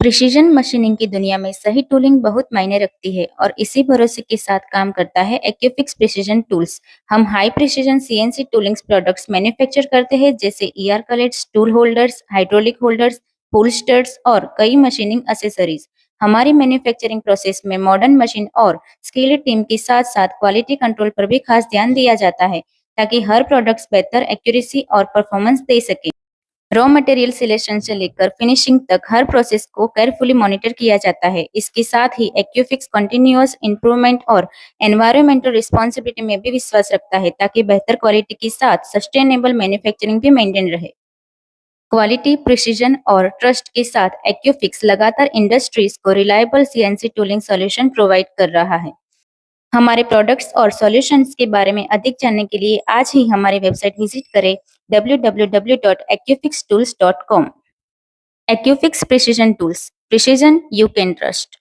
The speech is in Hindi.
प्रिसीजन मशीनिंग की दुनिया में सही टूलिंग बहुत मायने रखती है और इसी भरोसे के साथ काम करता है एक्यूफिक्स प्रिसीजन टूल्स। हम high precision CNC toolings products manufacture करते हैं, जैसे ER collets, tool holders, hydraulic holders, pull studs और कई मशीनिंग एसेसरीज। हमारी मैन्युफैक्चरिंग प्रोसेस में मॉडर्न मशीन और स्किल्ड टीम के साथ साथ क्वालिटी कंट्रोल पर भी खास ध्यान दिया जाता है, ताकि हर प्रोडक्ट्स बेहतर एक्यूरेसी और परफॉर्मेंस दे सके। रॉ मटेरियल सिलेक्शन से लेकर फिनिशिंग तक हर प्रोसेस को केयरफुली मॉनिटर किया जाता है। इसके साथ ही एक्यूफिक्स कंटिन्यूअस इंप्रूवमेंट और एनवायरमेंटल रिस्पॉन्सिबिलिटी में भी विश्वास रखता है, ताकि बेहतर क्वालिटी के साथ सस्टेनेबल मैन्युफैक्चरिंग भी मेंटेन रहे। क्वालिटी, प्रिसीजन और ट्रस्ट के साथ एक्यूफिक्स लगातार इंडस्ट्रीज को reliable CNC tooling solution provide कर रहा है। हमारे प्रोडक्ट्स और सॉल्यूशंस के बारे में अधिक जानने के लिए आज ही हमारी वेबसाइट विजिट करें www.accufixtools.com। Accufix precision tools, precision you can trust.